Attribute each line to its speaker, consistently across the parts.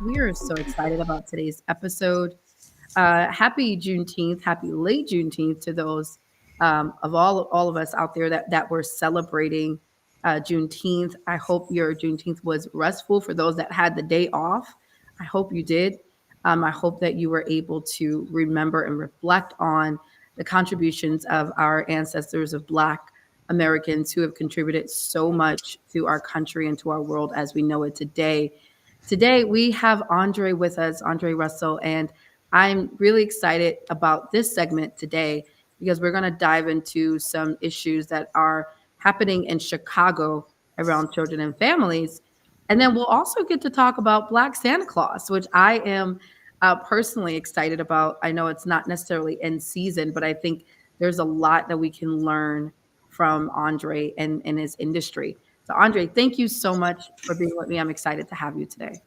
Speaker 1: We are so excited about today's episode. Happy Juneteenth, happy late Juneteenth to those of all of us out there that were celebrating Juneteenth. I hope your Juneteenth was restful for those that had the day off. I hope you did. I hope that you were able to remember and reflect on the contributions of our ancestors of Black Americans who have contributed so much to our country and to our world as we know it today. Today, we have Andre with us, Andre Russell, and I'm really excited about this segment today because we're going to dive into some issues that are happening in Chicago around children and families. And then we'll also get to talk about Black Santa Claus, which I am personally excited about. I know it's not necessarily in season, but I think there's a lot that we can learn from Andre and his industry. So, Andre, thank you so much for being with me. I'm excited to have you today.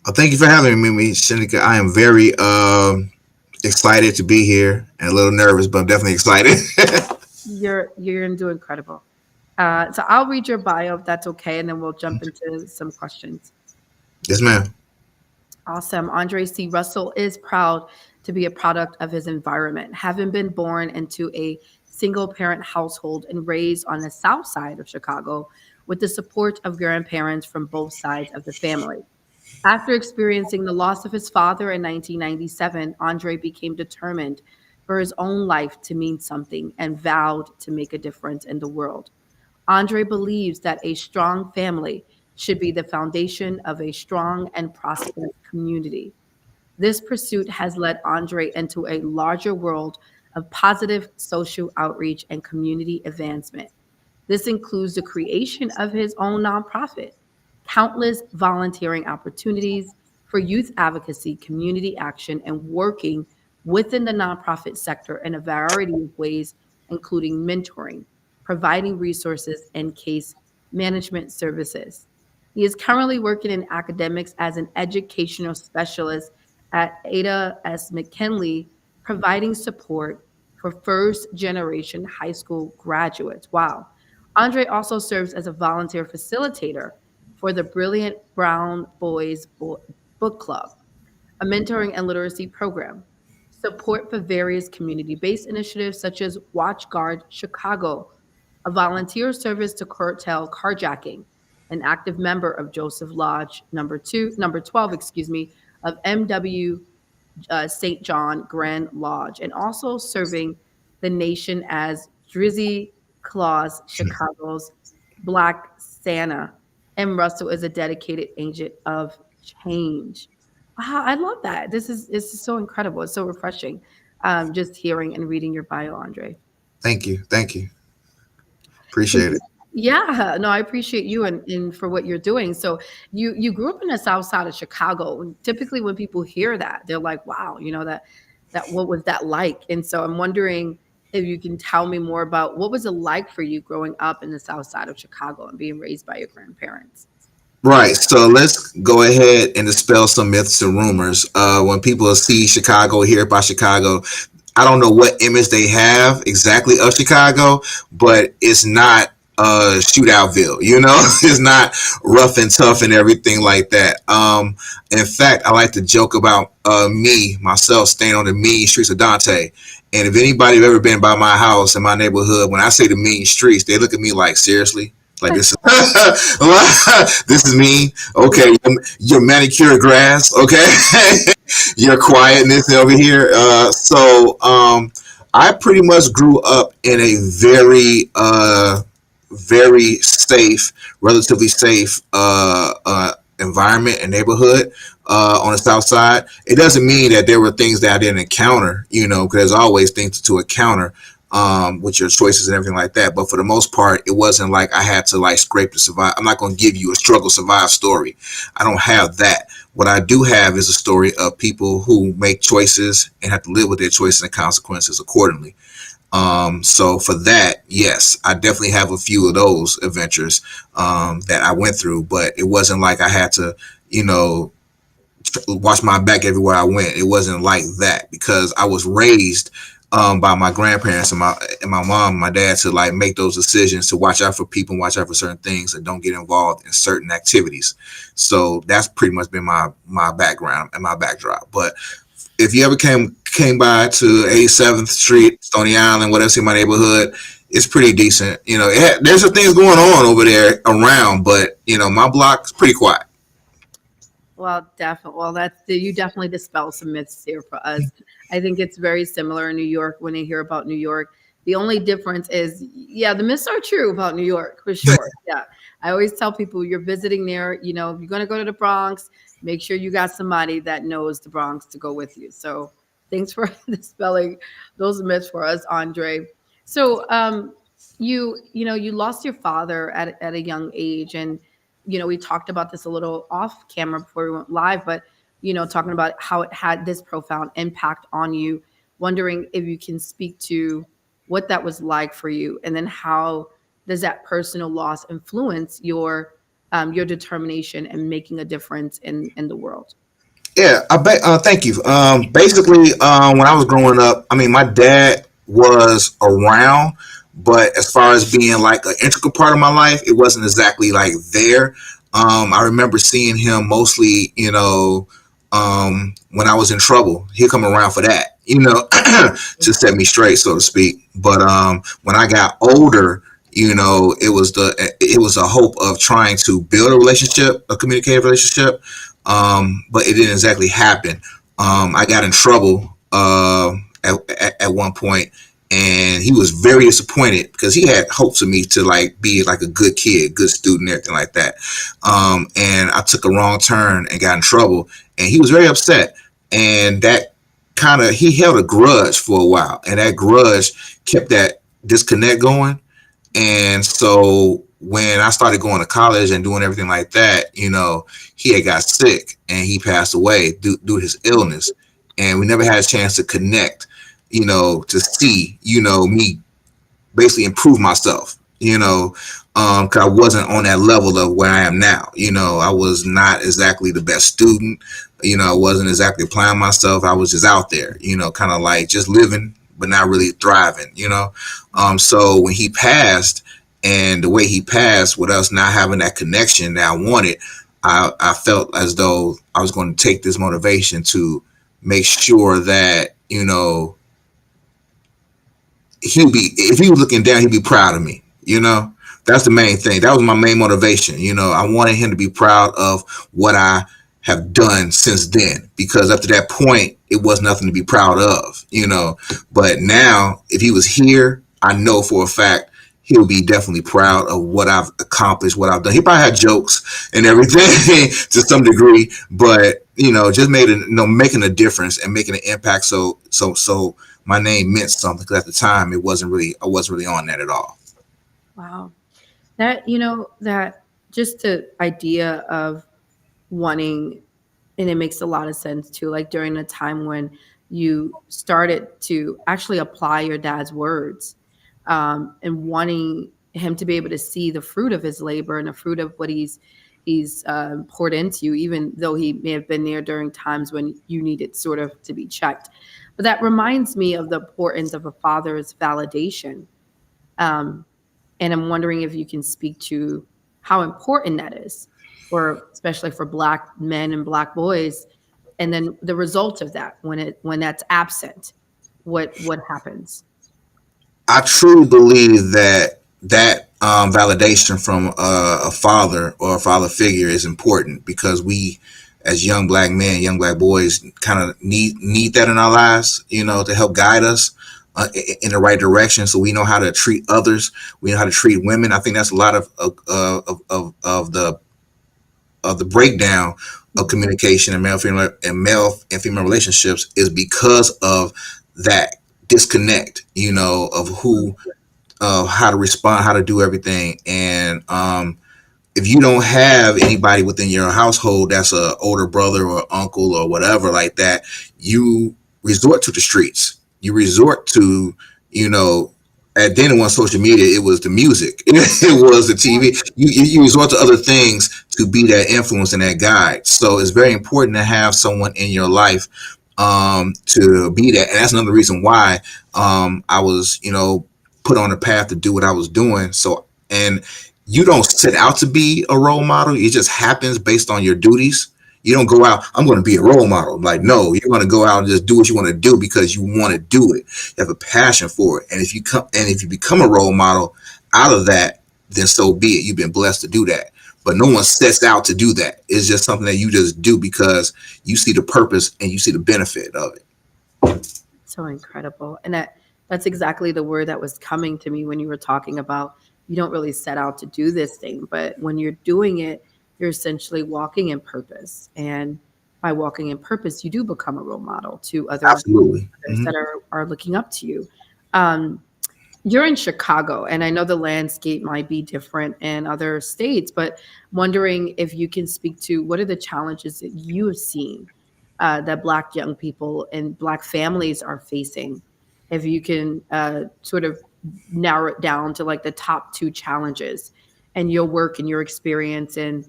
Speaker 2: Thank you for having me, Shanequa. I am very excited to be here and a little nervous, but I'm definitely excited.
Speaker 1: You're gonna do incredible. So I'll read your bio if that's okay, and then we'll jump into some questions.
Speaker 2: Yes, ma'am.
Speaker 1: Awesome. Andre C. Russell is proud to be a product of his environment, having been born into a single parent household and raised on the south side of Chicago with the support of grandparents from both sides of the family. After experiencing the loss of his father in 1997, Andre became determined for his own life to mean something and vowed to make a difference in the world. Andre believes that a strong family should be the foundation of a strong and prosperous community. This pursuit has led Andre into a larger world of positive social outreach and community advancement. This includes the creation of his own nonprofit, countless volunteering opportunities for youth advocacy, community action, and working within the nonprofit sector in a variety of ways, including mentoring, providing resources, and case management services. He is currently working in academics as an educational specialist at Ada S. McKinley, providing support for first generation high school graduates. Wow. Andre also serves as a volunteer facilitator for the Brilliant Brown Book Club, a mentoring and literacy program, support for various community based initiatives such as Watch Guard Chicago, a volunteer service to curtail carjacking, an active member of Joseph Lodge number 12, of MW St. John Grand Lodge, and also serving the nation as Drizzy Claus, Chicago's Black Santa. And Russell is a dedicated agent of change. Wow, I love that. This is so incredible. It's so refreshing. Just hearing and reading your bio, Andre.
Speaker 2: Thank you. Thank you.
Speaker 1: So
Speaker 2: Appreciate it.
Speaker 1: yeah, no, I appreciate you and for what you're doing. So you grew up in the South Side of Chicago. And typically, when people hear that, they're like, "Wow, that what was that like?" And so I'm wondering if you can tell me more about what was it like for you growing up in the South Side of Chicago and being raised by your grandparents.
Speaker 2: Right. So let's go ahead and dispel some myths and rumors. When people see Chicago, hear about Chicago, I don't know what image they have exactly of Chicago, but it's not Shootoutville, it's not rough and tough and everything like that. In fact, I like to joke about myself, staying on the mean streets of Dante. And if anybody have ever been by my house in my neighborhood, when I say the mean streets, they look at me like, seriously? Like this is this is me. Okay, your manicured grass. Okay, your quietness over here. I pretty much grew up in a very safe, relatively safe environment and neighborhood on the south side. It doesn't mean that there were things that I didn't encounter, because there's always things to encounter with your choices and everything like that. But for the most part, it wasn't like I had to like scrape to survive. I'm not going to give you a struggle survive story. I don't have that. What I do have is a story of people who make choices and have to live with their choices and consequences accordingly. So for that, yes, I definitely have a few of those adventures that I went through, but it wasn't like I had to, watch my back everywhere I went. It wasn't like that because I was raised by my grandparents and my mom and my dad to like make those decisions to watch out for people and watch out for certain things and don't get involved in certain activities. So that's pretty much been my background and my backdrop. But if you ever came by to 87th Street, Stony Island, whatever, in my neighborhood, it's pretty decent. There's some things going on over there around, but my block's pretty quiet.
Speaker 1: Well, definitely. Well, you definitely dispel some myths here for us. I think it's very similar in New York when they hear about New York. The only difference is, yeah, the myths are true about New York for sure. Yeah. I always tell people you're visiting there, if you're going to go to the Bronx, make sure you got somebody that knows the Bronx to go with you. So thanks for dispelling those myths for us, Andre. So you lost your father at a young age, and we talked about this a little off camera before we went live, but talking about how it had this profound impact on you, wondering if you can speak to what that was like for you, and then how does that personal loss influence your determination and making a difference in the world?
Speaker 2: Yeah, I bet. Thank you. Basically, when I was growing up, I mean, my dad was around, but as far as being like an integral part of my life, it wasn't exactly like there. I remember seeing him mostly, when I was in trouble. He'd come around for that, to set me straight, so to speak. But when I got older, it was a hope of trying to build a relationship, a communicative relationship, but it didn't exactly happen. I got in trouble at one point, and he was very disappointed because he had hopes of me to like be like a good kid, good student, everything like that. And I took a wrong turn and got in trouble, and he was very upset. And that he held a grudge for a while, and that grudge kept that disconnect going. And so when I started going to college and doing everything like that, he had got sick and he passed away due to his illness. And we never had a chance to connect, to see, me basically improve myself, cause I wasn't on that level of where I am now. I was not exactly the best student. I wasn't exactly applying myself. I was just out there, kind of like just living, but not really thriving, So when he passed, and the way he passed, with us not having that connection that I wanted, I felt as though I was going to take this motivation to make sure that, if he was looking down, he'd be proud of me, That's the main thing. That was my main motivation. I wanted him to be proud of what I have done since then, because up to that point, it was nothing to be proud of, But now, if he was here, I know for a fact he'll be definitely proud of what I've accomplished, what I've done. He probably had jokes and everything to some degree, but just making a difference and making an impact. So my name meant something, because at the time I wasn't really on that at all.
Speaker 1: Wow. That just the idea of wanting, and it makes a lot of sense too, like during the time when you started to actually apply your dad's words, and wanting him to be able to see the fruit of his labor and the fruit of what he's poured into you, even though he may have been there during times when you needed sort of to be checked. But that reminds me of the importance of a father's validation. And I'm wondering if you can speak to how important that is, or especially for Black men and Black boys, and then the result of that when that's absent, what happens?
Speaker 2: I truly believe that validation from a father or a father figure is important, because we, as young Black men, young Black boys, kind of need that in our lives, to help guide us in the right direction, so we know how to treat others, we know how to treat women. I think that's a lot of the breakdown of communication in male and female relationships, is because of that disconnect, of who, how to respond, how to do everything. And if you don't have anybody within your household that's a older brother or uncle or whatever like that, you resort to the streets. You resort to, at then on social media, it was the music, it was the TV. You resort to other things to be that influence and that guide. So it's very important to have someone in your life to be that. And that's another reason why I was, put on a path to do what I was doing. So, and you don't set out to be a role model. It just happens based on your duties. You don't go out, I'm going to be a role model. Like, no, you're going to go out and just do what you want to do because you want to do it. You have a passion for it. And if you become a role model out of that, then so be it. You've been blessed to do that. But no one sets out to do that. It's just something that you just do because you see the purpose and you see the benefit of it.
Speaker 1: So incredible. And that's exactly the word that was coming to me when you were talking about you don't really set out to do this thing, but when you're doing it, you're essentially walking in purpose. And by walking in purpose, you do become a role model to
Speaker 2: Absolutely.
Speaker 1: others that are looking up to you. Um, you're in Chicago, and I know the landscape might be different in other states, but wondering if you can speak to what are the challenges that you have seen that Black young people and Black families are facing. If you can sort of narrow it down to like the top two challenges and your work and your experience in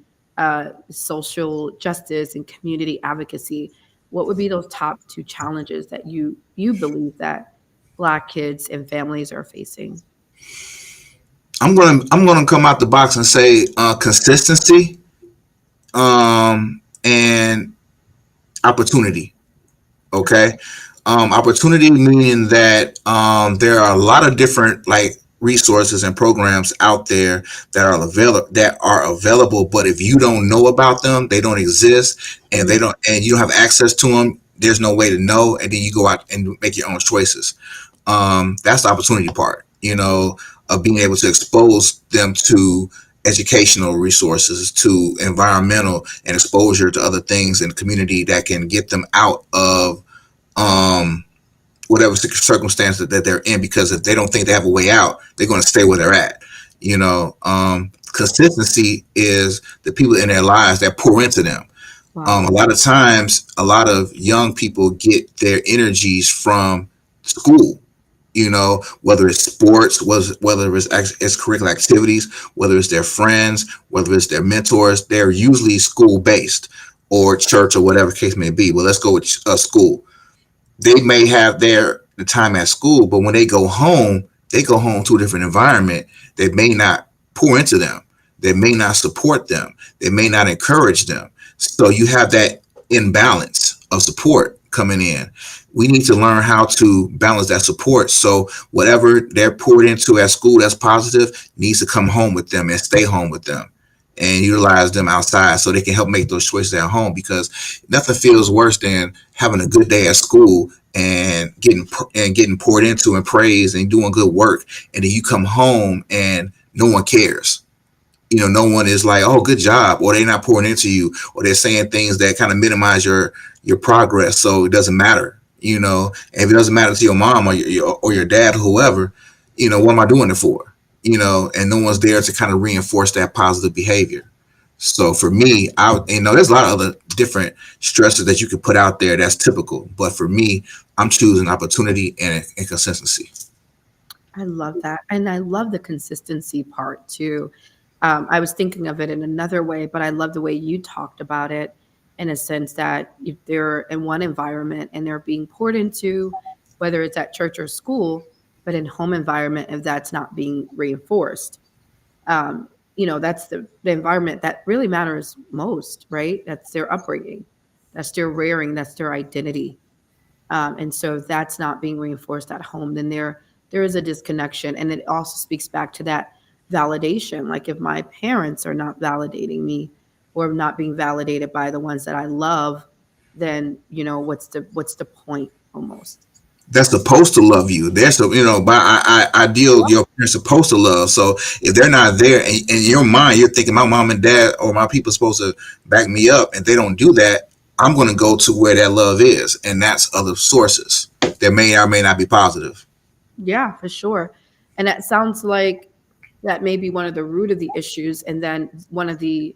Speaker 1: social justice and community advocacy, what would be those top two challenges that you believe that Black kids and families are facing?
Speaker 2: I'm gonna come out the box and say consistency and opportunity. Okay. Opportunity meaning that there are a lot of different like resources and programs out there that are available, but if you don't know about them, they don't exist, and they
Speaker 1: Mm,
Speaker 2: don't and you don't have access to them, there's no way to know, and then you go out and make your own choices. That's the opportunity part, of being able to expose them to educational resources, to environmental and exposure to other things in the community that can get them out of um, whatever circumstance that they're in. Because if they don't think they have a way out, they're going to stay where they're at. Consistency is the people in their lives that pour into them.
Speaker 1: wow.
Speaker 2: A lot of times, a lot of young people get their energies from school. Whether it's sports, whether it's extracurricular activities, whether it's their friends, whether it's their mentors, they're usually school based or church or whatever case may be. Well, let's go with school. They may have the time at school, but when they go home to a different environment. They may not pour into them. They may not support them. They may not encourage them. So you have that imbalance of support coming in. We need to learn how to balance that support. So whatever they're poured into at school that's positive needs to come home with them and stay home with them and utilize them outside so they can help make those choices at home, because nothing feels worse than having a good day at school and getting poured into and praised and doing good work, and then you come home and no one cares. No one is like, oh, good job, or they're not pouring into you, or they're saying things that kind of minimize your progress, so it doesn't matter. And if it doesn't matter to your mom or your dad or whoever, what am I doing it for? And no one's there to kind of reinforce that positive behavior. So for me, there's a lot of other different stresses that you could put out there that's typical, but for me, I'm choosing opportunity and consistency.
Speaker 1: I love that. And I love the consistency part too. I was thinking of it in another way, but I love the way you talked about it in a sense that if they're in one environment and they're being poured into, whether it's at church or school, but in home environment, if that's not being reinforced, that's the environment that really matters most, right? That's their upbringing, that's their rearing, that's their identity. And so if that's not being reinforced at home, then there is a disconnection. And it also speaks back to that validation. Like if my parents are not validating me or not being validated by the ones that I love, then what's the point almost?
Speaker 2: That's supposed to love you. They're so by ideal, your parents supposed to love. So if they're not there, and in your mind you're thinking my mom and dad or my people supposed to back me up, and they don't do that, I'm going to go to where that love is, and that's other sources that may or may not be positive.
Speaker 1: Yeah, for sure. And that sounds like that may be one of the root of the issues. And then one of the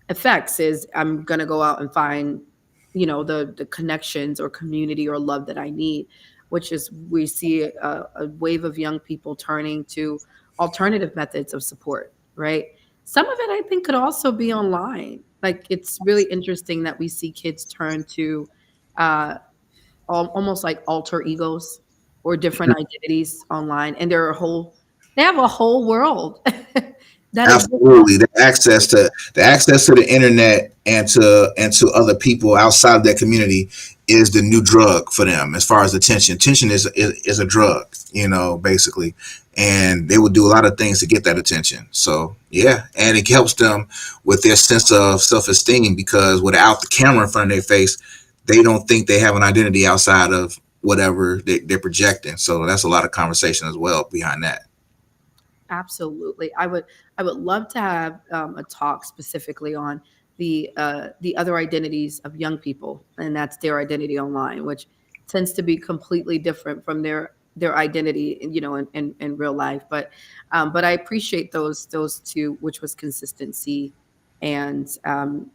Speaker 1: effects is I'm going to go out and find, the connections or community or love that I need, which is we see a wave of young people turning to alternative methods of support, right? Some of it I think could also be online. Like it's really interesting that we see kids turn to uh, almost like alter egos or different identities online, and they have a whole world that exists.
Speaker 2: Absolutely, the access to the internet and to other people outside of their community is the new drug for them. As far as attention, attention is a drug, basically, and they will do a lot of things to get that attention. So yeah, and it helps them with their sense of self esteem because without the camera in front of their face, they don't think they have an identity outside of whatever they're projecting. So that's a lot of conversation as well behind that.
Speaker 1: Absolutely. I would love to have a talk specifically on the other identities of young people, and that's their identity online, which tends to be completely different from their identity, in real life. But I appreciate those two, which was consistency and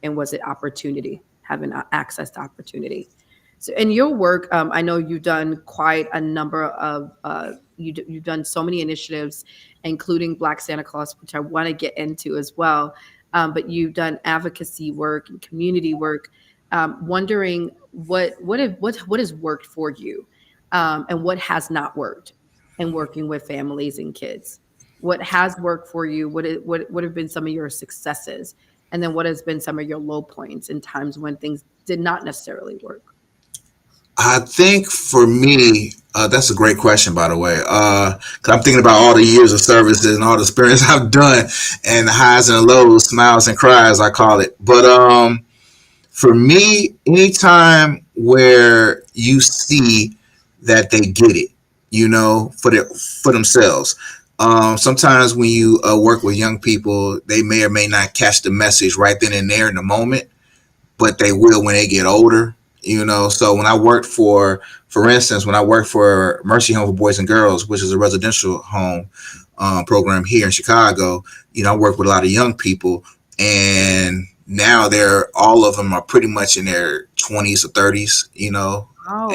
Speaker 1: was it opportunity, having access to opportunity. So in your work, I know you've done quite a number of you've done so many initiatives, including Black Santa Claus, which I want to get into as well. But you've done advocacy work and community work. Wondering what has worked for you, and what has not worked in working with families and kids. What has worked for you? What have been some of your successes, and then what has been some of your low points and times when things did not necessarily work?
Speaker 2: I think for me, that's a great question, by the way. Cause I'm thinking about all the years of services and all the experience I've done, and the highs and the lows, smiles and cries, I call it. But for me, anytime where you see that they get it, for themselves. Sometimes when you work with young people, they may or may not catch the message right then and there in the moment, but they will when they get older. So when I worked for instance, when I worked for Mercy Home for Boys and Girls, which is a residential home program here in Chicago, I work with a lot of young people, and now all of them are pretty much in their 20s or 30s,
Speaker 1: Oh,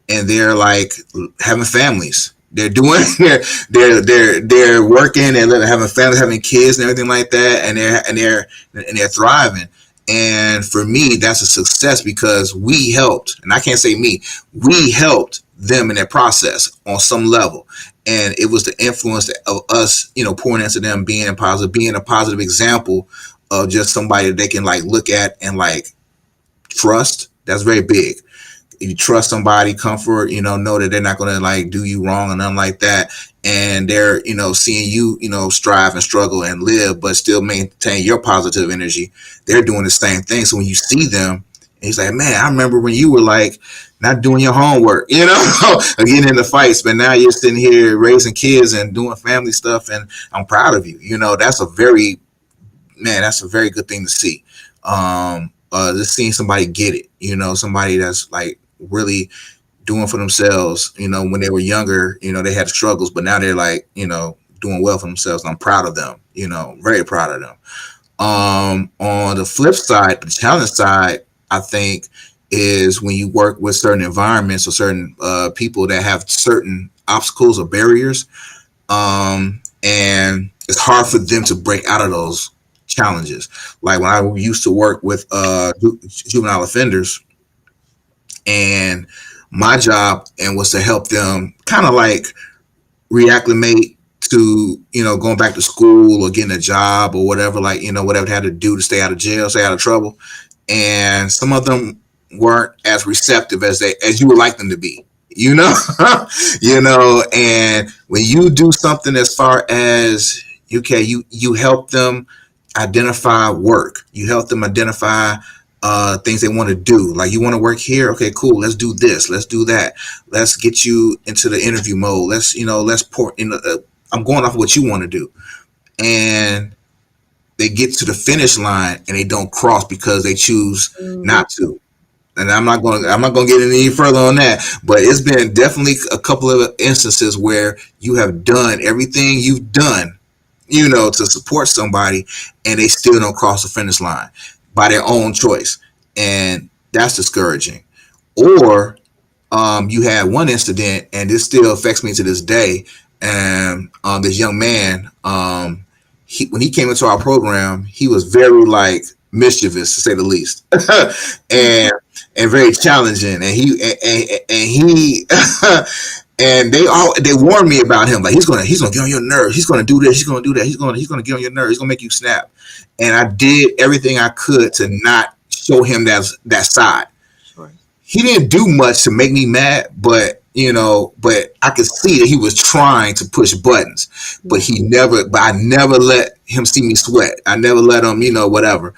Speaker 2: and they're like having families. They're doing they're working and having families, having kids and everything like that, and they're thriving. And for me, that's a success because we helped, and I can't say me, we helped them in their process on some level. And it was the influence of us, pouring into them, being being a positive example of just somebody that they can like look at and like trust. That's very big. You trust somebody, comfort, know that they're not going to like do you wrong and nothing like that. And they're, seeing you, strive and struggle and live, but still maintain your positive energy. They're doing the same thing. So when you see them, and he's like, man, I remember when you were like not doing your homework, getting into fights, but now you're sitting here raising kids and doing family stuff. And I'm proud of you. That's a very good thing to see. Just seeing somebody get it, somebody that's like really doing for themselves, when they were younger, they had struggles, but now they're like, doing well for themselves. And I'm proud of them, very proud of them. On the flip side, the challenge side, I think is when you work with certain environments or certain people that have certain obstacles or barriers, and it's hard for them to break out of those challenges. Like when I used to work with juvenile offenders, and my job and was to help them kind of like reacclimate to going back to school or getting a job or whatever, like whatever they had to do to stay out of jail, stay out of trouble. And some of them weren't as receptive as you would like them to be, and when you do something as far as you help them identify work, you help them identify things they want to do. Like, you want to work here? Okay, cool. Let's do this. Let's do that. Let's get you into the interview mode. Let's pour in. I'm going off of what you want to do. And they get to the finish line and they don't cross because they choose not to. And I'm not going to get any further on that, but it's been definitely a couple of instances where you have done everything you've done, to support somebody, and they still don't cross the finish line by their own choice. And that's discouraging. Or you had one incident, and this still affects me to this day. And this young man, when he came into our program, he was very like mischievous, to say the least. And and very challenging. And he and they warned me about him. Like he's gonna get on your nerves. He's gonna do this. He's gonna do that. He's gonna get on your nerves. He's gonna make you snap. And I did everything I could to not show him that side.
Speaker 1: Sure.
Speaker 2: He didn't do much to make me mad, but I could see that he was trying to push buttons.
Speaker 1: Yeah.
Speaker 2: But I never let him see me sweat. I never let him, whatever.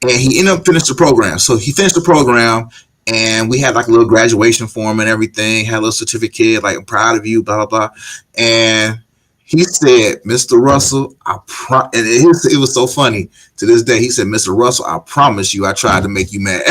Speaker 2: And he ended up finishing the program. So he finished the program, and we had like a little graduation for him and everything. Had a little certificate, like I'm proud of you, blah blah blah. And he said, "Mr. Russell, and it was so funny to this day. He said, "Mr. Russell, I promise you, I tried to make you mad.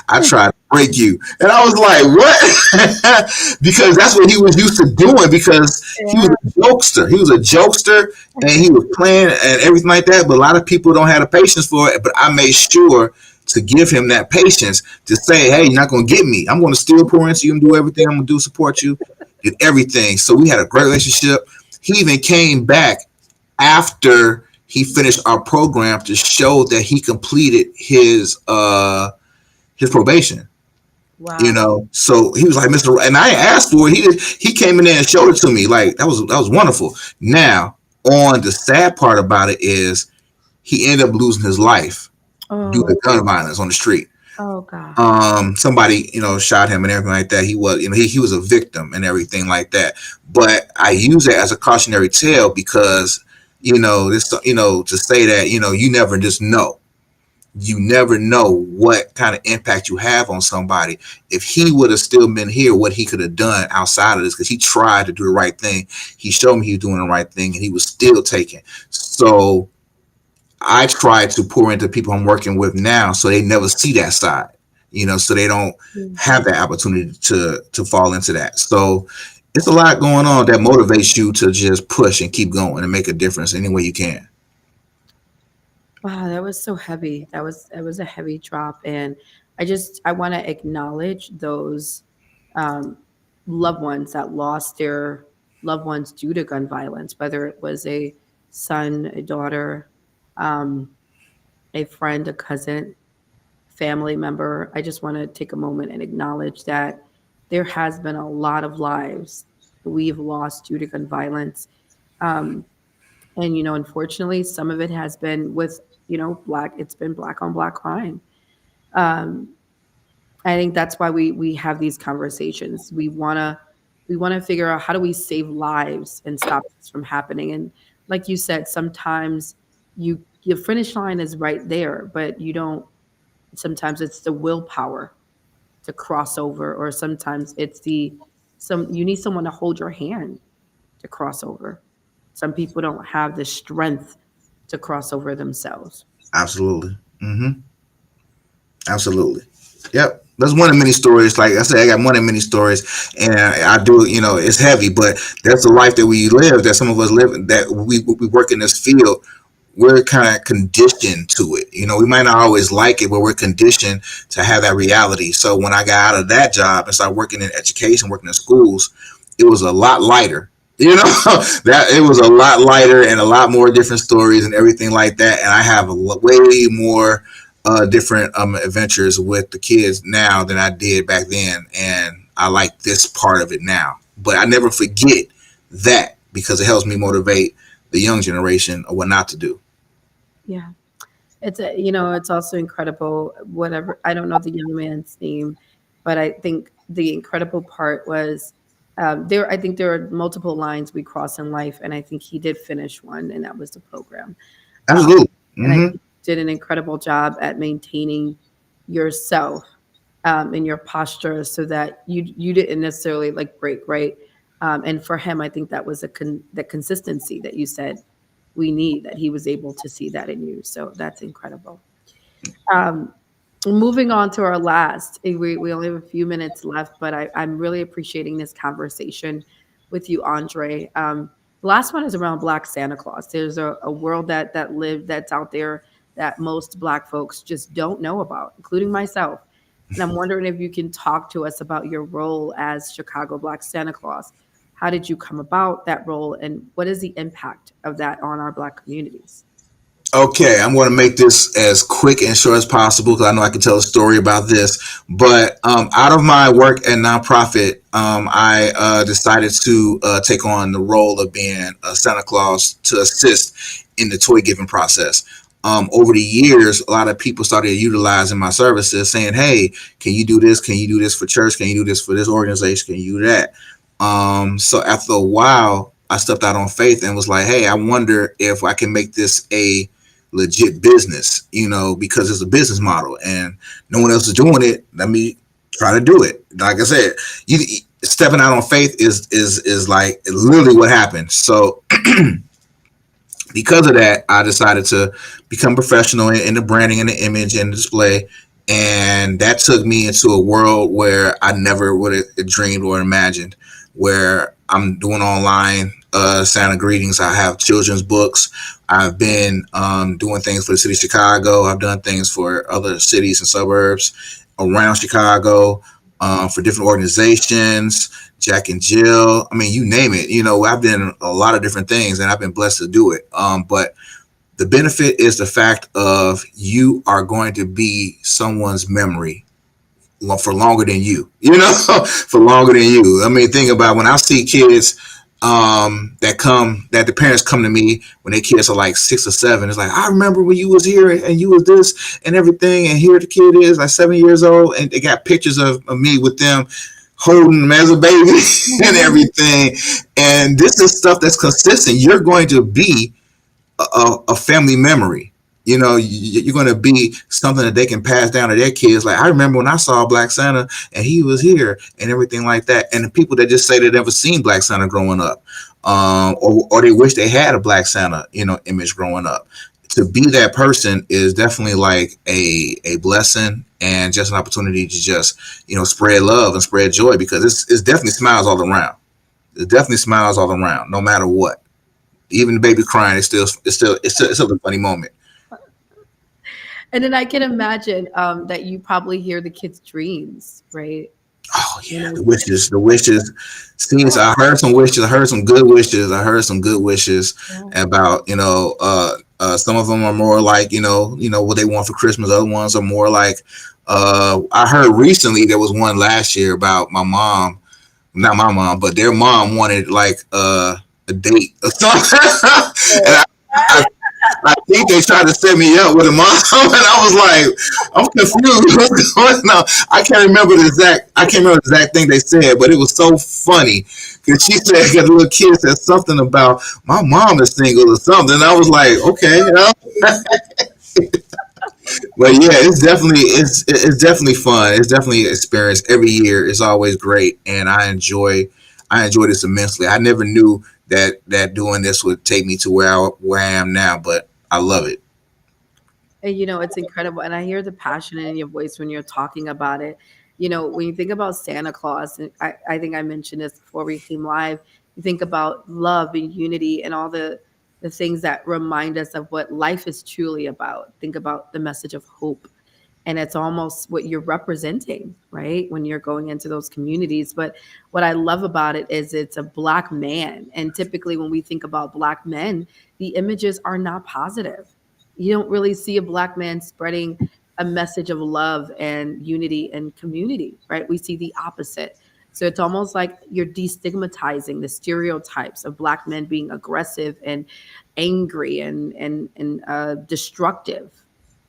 Speaker 2: I tried to break you." And I was like, "What?" Because that's what he was used to doing. Because he was
Speaker 1: Yeah.
Speaker 2: a jokester. He was a jokester, and he was playing and everything like that. But a lot of people don't have the patience for it. But I made sure to give him that patience to say, "Hey, you're not going to get me. I'm going to still pour into you and do everything I'm going to do, support you, did everything." So we had a great relationship. He even came back after he finished our program to show that he completed his probation.
Speaker 1: Wow.
Speaker 2: So he was like, "Mr. And I asked for it. He came in there and showed it to me. Like that was wonderful. Now, on the sad part about it is he ended up losing his life due
Speaker 1: Oh.
Speaker 2: to gun violence on the street.
Speaker 1: Oh God.
Speaker 2: Somebody shot him and everything like that. He was he was a victim and everything like that. But I use it as a cautionary tale because this to say that you never just know. You never know what kind of impact you have on somebody. If he would have still been here, what he could have done outside of this, because he tried to do the right thing. He showed me he was doing the right thing, and he was still taking. So I try to pour into people I'm working with now, so they never see that side. So they don't
Speaker 1: Mm.
Speaker 2: have that opportunity to fall into that. So it's a lot going on that motivates you to just push and keep going and make a difference any way you can.
Speaker 1: Wow, that was so heavy. That was a heavy drop, and I want to acknowledge those um, loved ones that lost their loved ones due to gun violence, whether it was a son, a daughter, um, a friend, a cousin, family member. I just want to take a moment and acknowledge that there has been a lot of lives we've lost due to gun violence. Um, and unfortunately, some of it has been with black. It's been black on black crime. Um, I think that's why we have these conversations. We wanna figure out how do we save lives and stop this from happening. And like you said, sometimes your finish line is right there, but you don't. Sometimes it's the willpower to cross over, or sometimes it's some you need someone to hold your hand to cross over. Some people don't have the strength to cross over themselves.
Speaker 2: Absolutely. Absolutely. Yep. That's one of many stories. Like I said, I got one of many stories, and I do. It's heavy, but that's the life that we live. That some of us live. That we work in this field. We're kind of conditioned to it. We might not always like it, but we're conditioned to have that reality. So when I got out of that job and started working in education, working in schools, it was a lot lighter. That it was a lot lighter and a lot more different stories and everything like that. And I have way more different adventures with the kids now than I did back then, and I like this part of it now. But I never forget that because it helps me motivate the young generation of what not to do.
Speaker 1: Yeah. It's also incredible. Whatever, I don't know the young man's name, but I think the incredible part was there. I think there are multiple lines we cross in life, and I think he did finish one, and that was the program. Um,
Speaker 2: Absolutely.
Speaker 1: and I
Speaker 2: Hmm.
Speaker 1: think you did an incredible job at maintaining yourself in your posture, so that you didn't necessarily like break, right. And for him, I think that was the consistency that you said we need, that he was able to see that in you. So that's incredible. Um, Moving on to our last, we only have a few minutes left, but I'm really appreciating this conversation with you, Andre. The last one is around Black Santa Claus. There's a world that's out there that most Black folks just don't know about, including myself. And I'm wondering if you can talk to us about your role as Chicago Black Santa Claus. How did you come about that role, and what is the impact of that on our Black communities?
Speaker 2: Okay, I'm going to make this as quick and short as possible because I know I can tell a story about this. But out of my work at nonprofit, I decided to take on the role of being a Santa Claus to assist in the toy giving process. Over the years, a lot of people started utilizing my services, saying, "Hey, can you do this? Can you do this for church? Can you do this for this organization? Can you do that?" So after a while, I stepped out on faith and was like, "Hey, I wonder if I can make this a legit business, because it's a business model and no one else is doing it. Let me try to do it." Like I said, you stepping out on faith is like literally what happened. So because of that, I decided to become professional in the branding and the image and the display. And that took me into a world where I never would have dreamed or imagined, where I'm doing online Santa greetings. I have children's books. I've been doing things for the city of Chicago. I've done things for other cities and suburbs around Chicago, for different organizations, Jack and Jill. I mean, you name it. I've done a lot of different things, and I've been blessed to do it. But the benefit is the fact of you are going to be someone's memory for longer than you, for longer than you. I mean, think about when I see kids that the parents come to me when their kids are like 6 or 7. It's like, I remember when you was here and you was this and everything, and here the kid is like 7 years old, and they got pictures of me with them holding them as a baby and everything. And this is stuff that's consistent. You're going to be a family memory. You're going to be something that they can pass down to their kids. Like, I remember when I saw Black Santa and he was here and everything like that. And the people that just say they've never seen Black Santa growing up, or they wish they had a Black Santa, image growing up. To be that person is definitely like a blessing and just an opportunity to just, spread love and spread joy, because it's definitely smiles all around. It definitely smiles all around, no matter what. Even the baby crying, it's still a funny moment.
Speaker 1: And then I can imagine that you probably hear the kids' dreams, right?
Speaker 2: Oh
Speaker 1: You
Speaker 2: yeah,
Speaker 1: know,
Speaker 2: the wishes. Seems I heard some wishes. I heard some good wishes. I heard some good wishes
Speaker 1: yeah.
Speaker 2: about some of them are more like what they want for Christmas. Other ones are more like I heard recently there was one last year about my mom, not my mom, but their mom wanted like a date or something, and I I think they tried to set me up with a mom, and I was like, I'm confused. What's going on? I can't remember the exact thing they said, but it was so funny because she said, because the little kid said something about my mom is single or something. And I was like, okay, but yeah, it's definitely fun. It's definitely an experience. Every year is always great, and I enjoy this immensely. I never knew that doing this would take me to where I am now, but I love it.
Speaker 1: And it's incredible. And I hear the passion in your voice when you're talking about it. When you think about Santa Claus, and I think I mentioned this before we came live, you think about love and unity and all the things that remind us of what life is truly about. Think about the message of hope. And it's almost what you're representing, right? When you're going into those communities. But what I love about it is it's a Black man. And typically when we think about Black men, the images are not positive. You don't really see a Black man spreading a message of love and unity and community, right? We see the opposite. So it's almost like you're destigmatizing the stereotypes of Black men being aggressive and angry and destructive,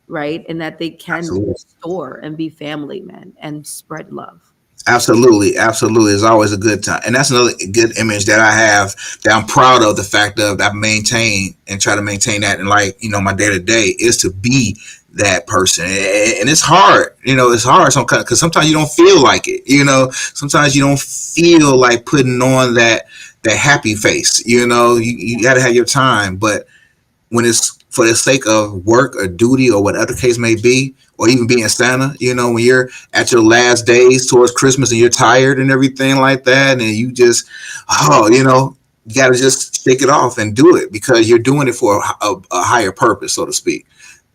Speaker 1: right? And that they can
Speaker 2: Absolutely.
Speaker 1: restore and be family men and spread love.
Speaker 2: Absolutely, absolutely. It's always a good time, and that's another good image that I have that I'm proud of. The fact of that I maintain and try to maintain that, and like my day to day is to be that person, and it's hard. It's hard sometimes because sometimes you don't feel like it. Sometimes you don't feel like putting on that happy face. You got to have your time, but when it's for the sake of work or duty or whatever the case may be, or even being Santa, when you're at your last days towards Christmas and you're tired and everything like that, and you just, you got to just shake it off and do it because you're doing it for a higher purpose, so to speak.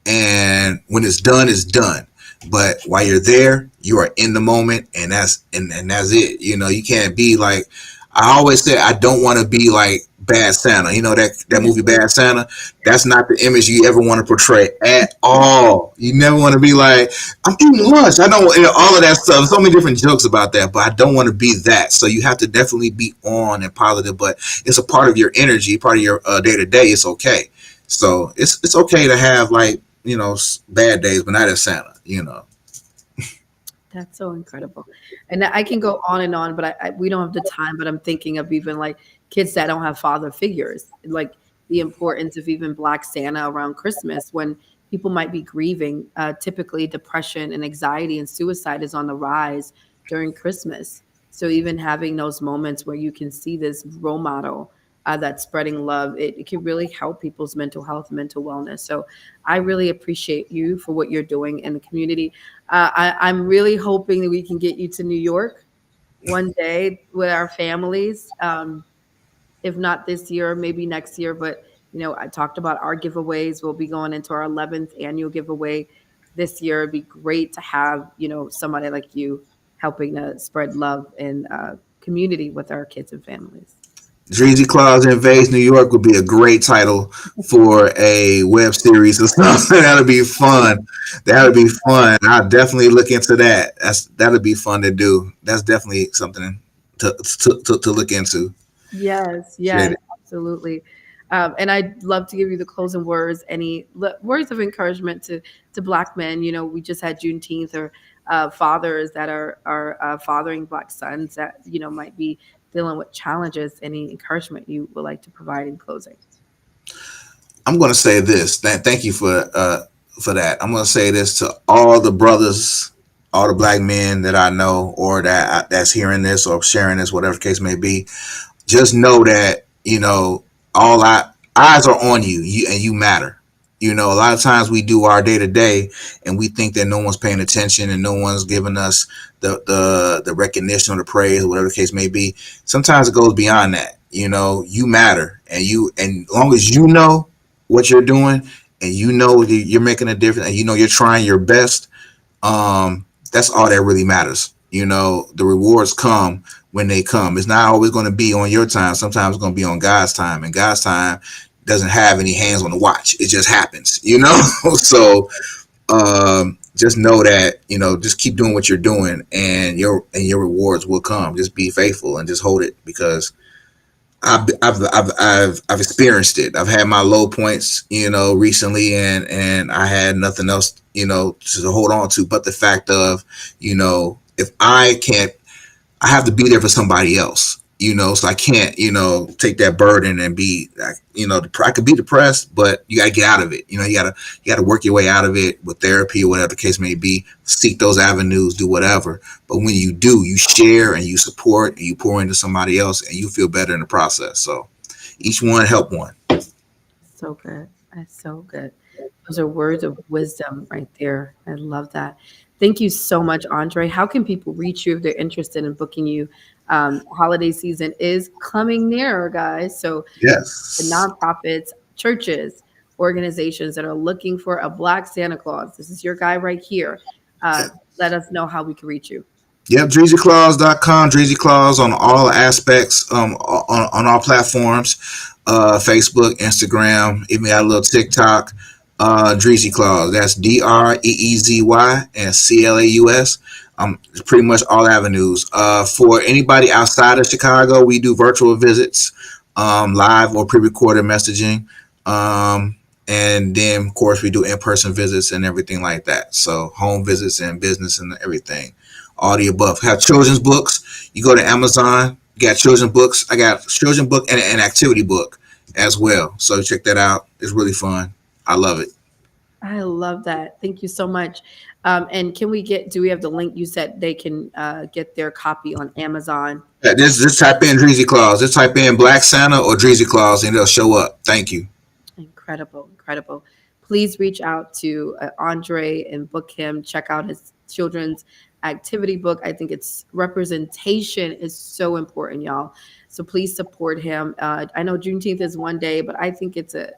Speaker 2: And when it's done, it's done. But while you're there, you are in the moment, and that's it. You can't be like, I always say I don't want to be like Bad Santa. You know that movie Bad Santa? That's not the image you ever want to portray at all. You never want to be like, I'm eating lunch. I don't, all of that stuff. So many different jokes about that, but I don't want to be that. So you have to definitely be on and positive, but it's a part of your energy, part of your day to day. It's okay. So it's okay to have, like, bad days, but not as Santa.
Speaker 1: That's so incredible. And I can go on and on, but we don't have the time. But I'm thinking of even like kids that don't have father figures, like the importance of even Black Santa around Christmas when people might be grieving. Typically, depression and anxiety and suicide is on the rise during Christmas. So even having those moments where you can see this role model that's spreading love, it can really help people's mental health, mental wellness. So I really appreciate you for what you're doing in the community. I'm really hoping that we can get you to New York one day with our families. If not this year, maybe next year. But I talked about our giveaways. We'll be going into our 11th annual giveaway this year. It'd be great to have somebody like you helping to spread love and community with our kids and families.
Speaker 2: Dreezy Claus Invades New York would be a great title for a web series or something. That'd be fun. That would be fun. I'll definitely look into that. That'd be fun to do. That's definitely something to look into.
Speaker 1: Yes,
Speaker 2: Appreciate
Speaker 1: yes,
Speaker 2: it.
Speaker 1: absolutely. And I'd love to give you the closing words, any words of encouragement to Black men. We just had Juneteenth, or fathers that are fathering Black sons that might be dealing with challenges. Any encouragement you would like to provide in closing?
Speaker 2: I'm going to say this. Thank you for that. I'm going to say this to all the brothers, all the Black men that I know, or that's hearing this or sharing this, whatever the case may be. Just know that all eyes are on you, and you matter. A lot of times we do our day to day, and we think that no one's paying attention and no one's giving us the recognition or the praise or whatever the case may be. Sometimes it goes beyond that. You matter, and as long as you know what you're doing, and you're making a difference, and you're trying your best, that's all that really matters. The rewards come when they come. It's not always going to be on your time. Sometimes it's going to be on God's time, and God's time doesn't have any hands on the watch. It just happens. So just know that just keep doing what you're doing, and your rewards will come. Just be faithful and just hold it, because I've experienced it. I've had my low points, recently, and I had nothing else, to hold on to, but the fact of, if I can't, I have to be there for somebody else, so I can't, take that burden and be, I could be depressed, but you got to get out of it. You got to work your way out of it with therapy or whatever the case may be, seek those avenues, do whatever. But when you do, you share and you support and you pour into somebody else, and you feel better in the process. So each one help one.
Speaker 1: So good. That's so good. Those are words of wisdom right there. I love that. Thank you so much, Andre. How can people reach you if they're interested in booking you? Holiday season is coming nearer, guys. So the
Speaker 2: Yes.
Speaker 1: nonprofits, churches, organizations that are looking for a Black Santa Claus, this is your guy right here. Uh, Let us know how we can reach you.
Speaker 2: Yep, DreezyClaus.com. Dreezy Claus on all aspects, on all platforms, Facebook, Instagram, even got a little TikTok. Dreezy Claus. That's Dreezy and Claus. Pretty much all avenues. For anybody outside of Chicago, we do virtual visits, live or pre-recorded messaging. And then, of course, we do in-person visits and everything like that. So home visits and business and everything. All the above. Have children's books. You go to Amazon, you got children's books. I got children's book and an activity book as well. So check that out. It's really fun. I love it.
Speaker 1: I love that. Thank you so much. And do we have the link? You said they can get their copy on Amazon.
Speaker 2: Yeah, just type in Dreezy Claus. Just type in Black Santa or Dreezy Claus, and it'll show up. Thank you.
Speaker 1: Incredible, incredible. Please reach out to Andre and book him. Check out his children's activity book. I think it's representation is so important, y'all. So please support him. I know Juneteenth is one day, but I think it's a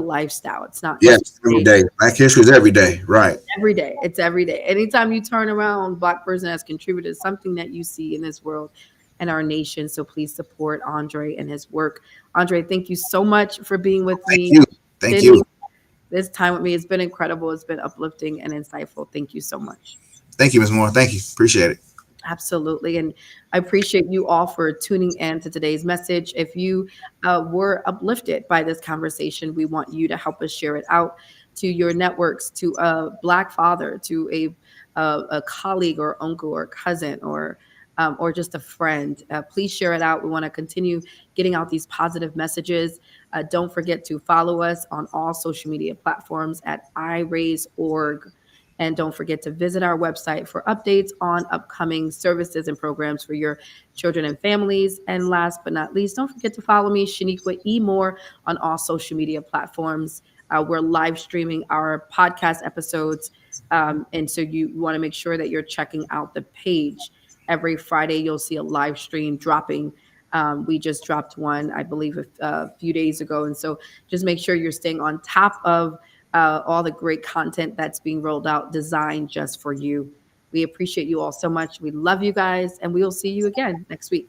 Speaker 1: lifestyle. It's not
Speaker 2: Yes,
Speaker 1: just a
Speaker 2: every
Speaker 1: day.
Speaker 2: day. Black History is every day. Right.
Speaker 1: Every day. It's every day. Anytime you turn around, Black person has contributed something that you see in this world. and our nation. So please support Andre and his work. Andre, thank you so much for being with
Speaker 2: Thank
Speaker 1: me,
Speaker 2: you. Thank
Speaker 1: spending
Speaker 2: you.
Speaker 1: this time with me. It's been incredible. It's been uplifting and insightful. Thank you so much.
Speaker 2: Thank you, Ms. Moore. Thank you. Appreciate it.
Speaker 1: Absolutely. And I appreciate you all for tuning in to today's message. If you were uplifted by this conversation, we want you to help us share it out to your networks, to a Black father, to a colleague or uncle or cousin or just a friend. Please share it out. We want to continue getting out these positive messages. Don't forget to follow us on all social media platforms at iRaise.org. And don't forget to visit our website for updates on upcoming services and programs for your children and families. And last but not least, don't forget to follow me, Shanequa E. Moore, on all social media platforms. We're live streaming our podcast episodes. And so you want to make sure that you're checking out the page. Every Friday, you'll see a live stream dropping. We just dropped one, I believe, a few days ago. And so just make sure you're staying on top of all the great content that's being rolled out, designed just for you. We appreciate you all so much. We love you guys, and we will see you again next week.